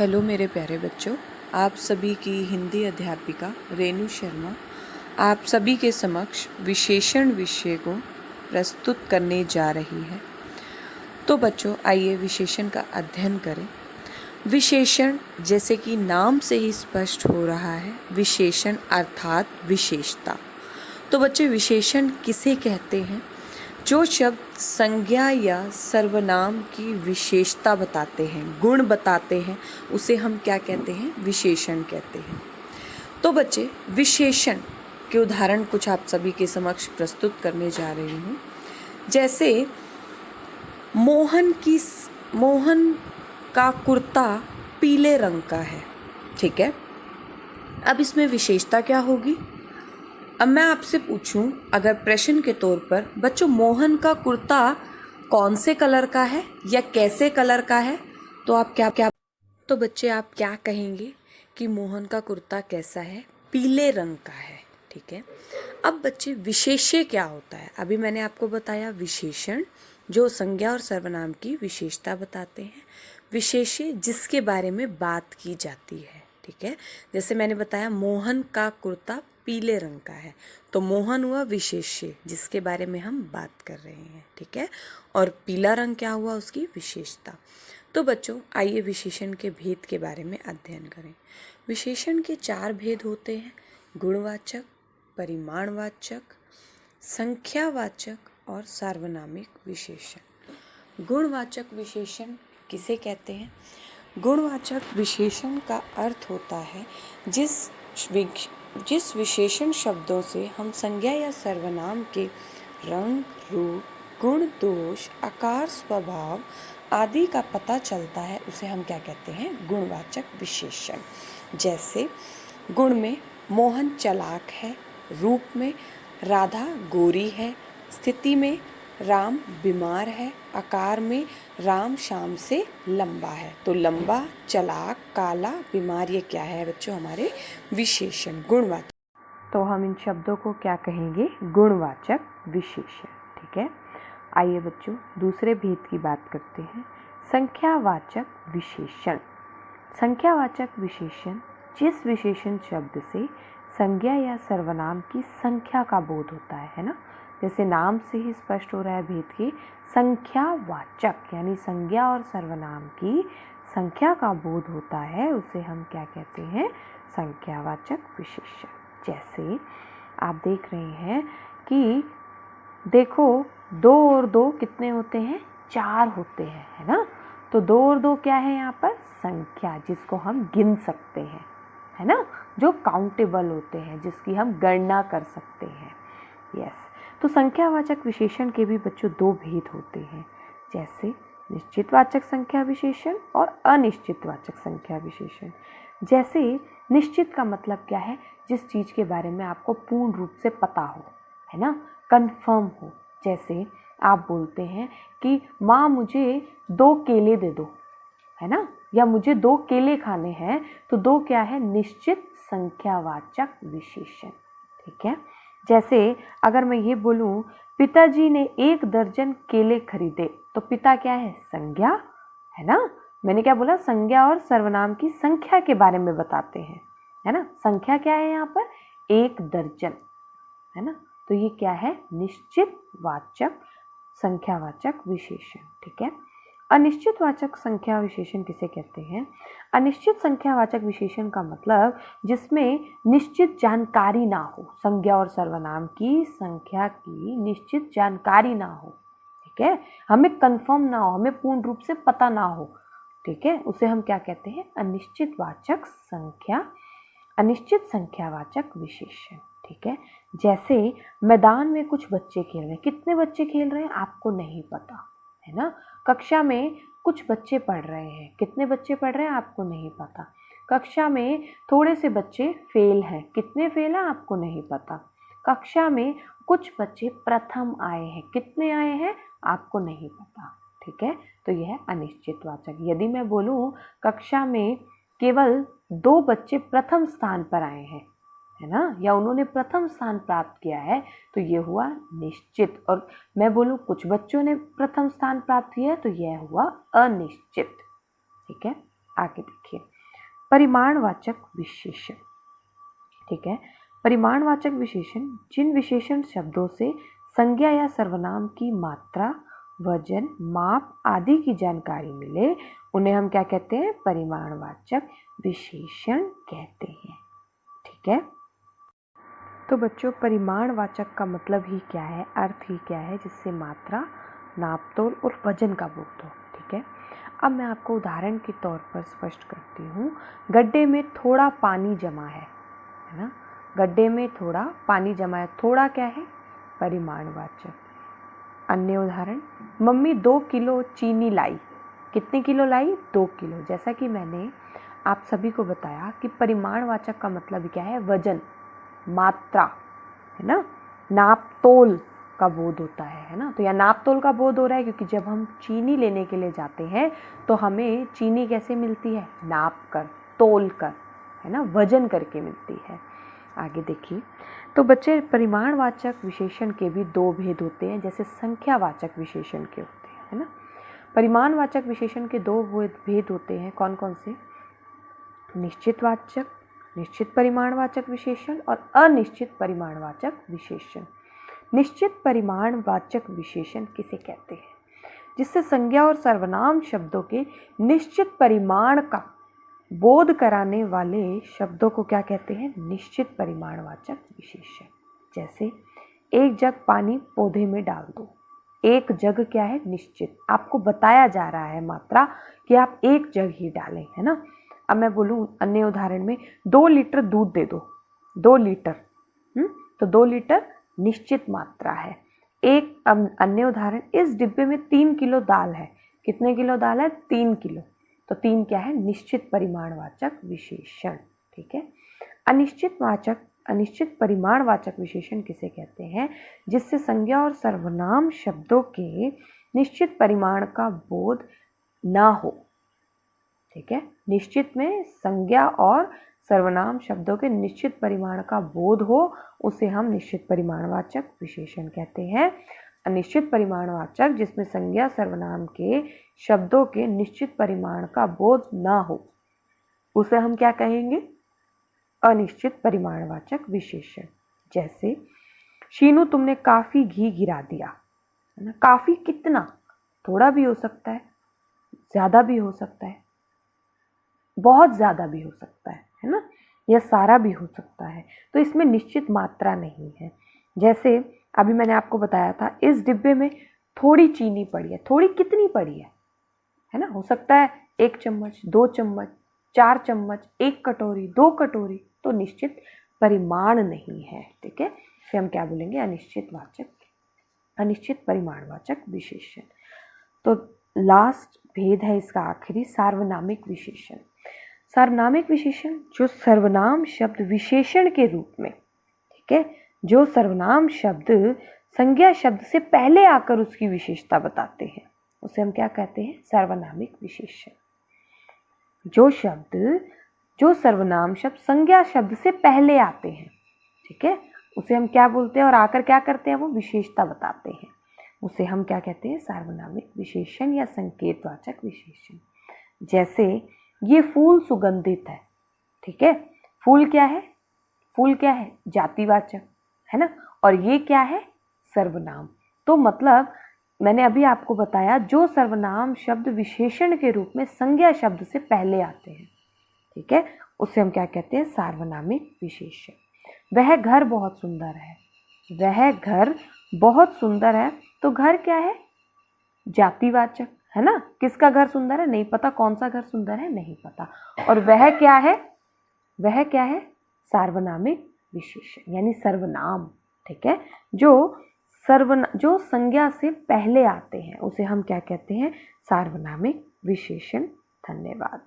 Hello मेरे प्यारे बच्चों, आप सभी की हिंदी अध्यापिका रेणु शर्मा आप सभी के समक्ष विशेषण विषय को प्रस्तुत करने जा रही है। तो बच्चों, आइए विशेषण का अध्ययन करें। विशेषण जैसे कि नाम से ही स्पष्ट हो रहा है, विशेषण अर्थात विशेषता। तो बच्चे, विशेषण किसे कहते हैं? जो शब्द संज्ञा या सर्वनाम की विशेषता बताते हैं, गुण बताते हैं, उसे हम क्या कहते हैं? विशेषण कहते हैं। तो बच्चे, विशेषण के उदाहरण कुछ आप सभी के समक्ष प्रस्तुत करने जा रही हूँ। जैसे मोहन का कुर्ता पीले रंग का है, ठीक है। अब इसमें विशेषता क्या होगी? अब मैं आपसे पूछूं, अगर प्रश्न के तौर पर, बच्चों मोहन का कुर्ता कौन से कलर का है या कैसे कलर का है, तो आप क्या तो बच्चे आप क्या कहेंगे कि मोहन का कुर्ता कैसा है? पीले रंग का है, ठीक है। अब बच्चे, विशेष्य क्या होता है? अभी मैंने आपको बताया विशेषण जो संज्ञा और सर्वनाम की विशेषता बताते हैं, विशेष्य जिसके बारे में बात की जाती है, ठीक है। जैसे मैंने बताया मोहन का कुर्ता पीले रंग का है, तो मोहन हुआ विशेष्य जिसके बारे में हम बात कर रहे हैं, ठीक है। और पीला रंग क्या हुआ? उसकी विशेषता। तो बच्चों, आइए विशेषण के भेद के बारे में अध्ययन करें। विशेषण के 4 भेद होते हैं: गुणवाचक, परिमाणवाचक, संख्यावाचक और सार्वनामिक विशेषण। गुणवाचक विशेषण किसे कहते हैं? गुणवाचक विशेषण का अर्थ होता है जिस विशेषण शब्दों से हम संज्ञा या सर्वनाम के रंग, रूप, गुण, दोष, आकार, स्वभाव आदि का पता चलता है, उसे हम क्या कहते हैं? गुणवाचक विशेषण। जैसे गुण में मोहन चालाक है, रूप में राधा गोरी है, स्थिति में राम बीमार है, आकार में राम शाम से लंबा है। तो लंबा, चालाक, काला, बीमार, ये क्या है बच्चों? हमारे विशेषण, गुणवाचक। तो हम इन शब्दों को क्या कहेंगे? गुणवाचक विशेषण, ठीक है। आइए बच्चों, दूसरे भेद की बात करते हैं, संख्यावाचक विशेषण। संख्यावाचक विशेषण जिस विशेषण शब्द से संज्ञा या सर्वनाम की संख्या का बोध होता है ना। जैसे नाम से ही स्पष्ट हो रहा है भेद की, संख्यावाचक यानी संज्ञा और सर्वनाम की संख्या का बोध होता है, उसे हम क्या कहते हैं? संख्यावाचक विशेषण। जैसे आप देख रहे हैं कि देखो 2 और 2 कितने होते हैं? 4 होते हैं, है ना। तो 2 और 2 क्या है यहाँ पर? संख्या, जिसको हम गिन सकते हैं, है ना, जो काउंटेबल होते हैं, जिसकी हम गणना कर सकते हैं। यस। तो संख्यावाचक विशेषण के भी बच्चों 2 भेद होते हैं, जैसे निश्चितवाचक संख्या विशेषण और अनिश्चितवाचक संख्या विशेषण। जैसे निश्चित का मतलब क्या है? जिस चीज़ के बारे में आपको पूर्ण रूप से पता हो, है ना, कंफर्म हो। जैसे आप बोलते हैं कि माँ मुझे 2 केले दे दो, है ना, या मुझे 2 केले खाने हैं, तो 2 क्या है? निश्चित संख्यावाचक विशेषण, ठीक है। जैसे अगर मैं ये बोलूँ पिताजी ने 1 दर्जन केले खरीदे, तो पिता क्या है? संज्ञा, है ना। मैंने क्या बोला? संज्ञा और सर्वनाम की संख्या के बारे में बताते हैं, है ना। संख्या क्या है यहाँ पर? 1 दर्जन, है ना। तो ये क्या है? निश्चित वाचक संख्यावाचक विशेषण, ठीक है। अनिश्चितवाचक संख्या विशेषण किसे कहते हैं? अनिश्चित संख्यावाचक विशेषण का मतलब जिसमें निश्चित जानकारी ना हो, संज्ञा और सर्वनाम की संख्या की निश्चित जानकारी ना हो, ठीक है, हमें कंफर्म ना हो, हमें पूर्ण रूप से पता ना हो, ठीक है, उसे हम क्या कहते हैं? अनिश्चित संख्यावाचक विशेषण, ठीक है। जैसे मैदान में कुछ बच्चे खेल रहे हैं, कितने बच्चे खेल रहे हैं आपको नहीं पता, है ना। कक्षा में कुछ बच्चे पढ़ रहे हैं, कितने बच्चे पढ़ रहे हैं आपको नहीं पता। कक्षा में थोड़े से बच्चे फेल हैं, कितने फेल हैं आपको नहीं पता। कक्षा में कुछ बच्चे प्रथम आए हैं, कितने आए हैं आपको नहीं पता, ठीक है। तो यह है अनिश्चितवाचक। यदि मैं बोलूँ कक्षा में केवल 2 बच्चे प्रथम स्थान पर आए हैं, है ना, या उन्होंने प्रथम स्थान प्राप्त किया है, तो ये हुआ निश्चित। और मैं बोलूँ कुछ बच्चों ने प्रथम स्थान प्राप्त किया है, तो यह हुआ अनिश्चित, ठीक है। आगे देखिए, परिमाणवाचक विशेषण। ठीक है, परिमाणवाचक विशेषण जिन विशेषण शब्दों से संज्ञा या सर्वनाम की मात्रा, वजन, माप आदि की जानकारी मिले उन्हें हम क्या कहते हैं? परिमाणवाचक विशेषण कहते हैं। ठीक है, तो बच्चों परिमाणवाचक का मतलब ही क्या है, अर्थ ही क्या है? जिससे मात्रा, नापतोल और वजन का बोध हो। ठीक है, अब मैं आपको उदाहरण के तौर पर स्पष्ट करती हूँ। गड्ढे में थोड़ा पानी जमा है ना? गड्ढे में थोड़ा पानी जमा है, थोड़ा क्या है? परिमाणवाचक। अन्य उदाहरण, मम्मी 2 किलो चीनी लाई। कितने किलो लाई? 2 किलो। जैसा कि मैंने आप सभी को बताया कि परिमाणवाचक का मतलब क्या है? वजन, मात्रा, है ना? नाप तोल का बोध होता है ना? तो यह नाप तोल का बोध हो रहा है क्योंकि जब हम चीनी लेने के लिए जाते हैं तो हमें चीनी कैसे मिलती है? नाप कर, तोल कर, है ना? वजन करके मिलती है। आगे देखिए, तो बच्चे परिमाणवाचक विशेषण के भी 2 भेद होते हैं जैसे संख्यावाचक विशेषण के होते हैं, है ना? परिमाणवाचक विशेषण के 2 भेद होते हैं, कौन कौन से? निश्चितवाचक, निश्चित परिमाणवाचक विशेषण और अनिश्चित परिमाणवाचक विशेषण। निश्चित परिमाणवाचक विशेषण किसे कहते हैं? जिससे संज्ञा और सर्वनाम शब्दों के निश्चित परिमाण का बोध कराने वाले शब्दों को क्या कहते हैं? निश्चित परिमाणवाचक विशेषण। जैसे एक जग पानी पौधे में डाल दो। एक जग क्या है? निश्चित, आपको बताया जा रहा है मात्रा कि आप एक जग ही डालें, है ना? अब मैं बोलूँ अन्य उदाहरण में 2 लीटर दूध दे दो। 2 लीटर, तो 2 लीटर निश्चित मात्रा है। एक अन्य उदाहरण, इस डिब्बे में 3 किलो दाल है। कितने किलो दाल है? 3 किलो। तो 3 क्या है? निश्चित परिमाणवाचक विशेषण। ठीक है, अनिश्चित परिमाणवाचक विशेषण किसे कहते हैं? जिससे संज्ञा और सर्वनाम शब्दों के निश्चित परिमाण का बोध ना हो। ठीक है, निश्चित में संज्ञा और सर्वनाम शब्दों के निश्चित परिमाण का बोध हो, उसे हम निश्चित परिमाणवाचक विशेषण कहते हैं। अनिश्चित परिमाणवाचक जिसमें संज्ञा सर्वनाम के शब्दों के निश्चित परिमाण का बोध ना हो, उसे हम क्या कहेंगे? अनिश्चित परिमाणवाचक विशेषण। जैसे शीनू तुमने काफी घी गिरा दिया, है ना? काफी कितना? थोड़ा भी हो सकता है, ज्यादा भी हो सकता है, बहुत ज्यादा भी हो सकता है ना? या सारा भी हो सकता है। तो इसमें निश्चित मात्रा नहीं है। जैसे अभी मैंने आपको बताया था, इस डिब्बे में थोड़ी चीनी पड़ी है। थोड़ी कितनी पड़ी है ना? हो सकता है 1 चम्मच, 2 चम्मच, 4 चम्मच, 1 कटोरी, 2 कटोरी। तो निश्चित परिमाण नहीं है। ठीक है, इसे हम क्या बोलेंगे? अनिश्चित परिमाणवाचक विशेषण। तो लास्ट भेद है इसका आखिरी, सार्वनामिक विशेषण। सार्वनामिक विशेषण जो सर्वनाम शब्द विशेषण के रूप में, ठीक है, जो सर्वनाम शब्द संज्ञा शब्द से पहले आकर उसकी विशेषता बताते हैं, उसे हम क्या कहते हैं? सर्वनामिक विशेषण। जो सर्वनाम शब्द संज्ञा शब्द से पहले आते हैं, ठीक है, उसे हम क्या बोलते हैं? और आकर क्या करते हैं? वो विशेषता बताते हैं। उसे हम क्या कहते हैं? सार्वनामिक विशेषण या संकेतवाचक विशेषण। जैसे ये फूल सुगंधित है। ठीक है, फूल क्या है? फूल क्या है? जातिवाचक, है ना? और ये क्या है? सर्वनाम। तो मतलब मैंने अभी आपको बताया, जो सर्वनाम शब्द विशेषण के रूप में संज्ञा शब्द से पहले आते हैं, ठीक है, उसे हम क्या कहते हैं? सार्वनामिक विशेषण। वह घर बहुत सुंदर है। वह घर बहुत सुंदर है। तो घर क्या है? जातिवाचक, है ना? किसका घर सुंदर है? नहीं पता। कौन सा घर सुंदर है? नहीं पता। और वह क्या है? वह क्या है? सार्वनामिक विशेषण यानी सर्वनाम। ठीक है, जो संज्ञा से पहले आते हैं उसे हम क्या कहते हैं? सार्वनामिक विशेषण। धन्यवाद।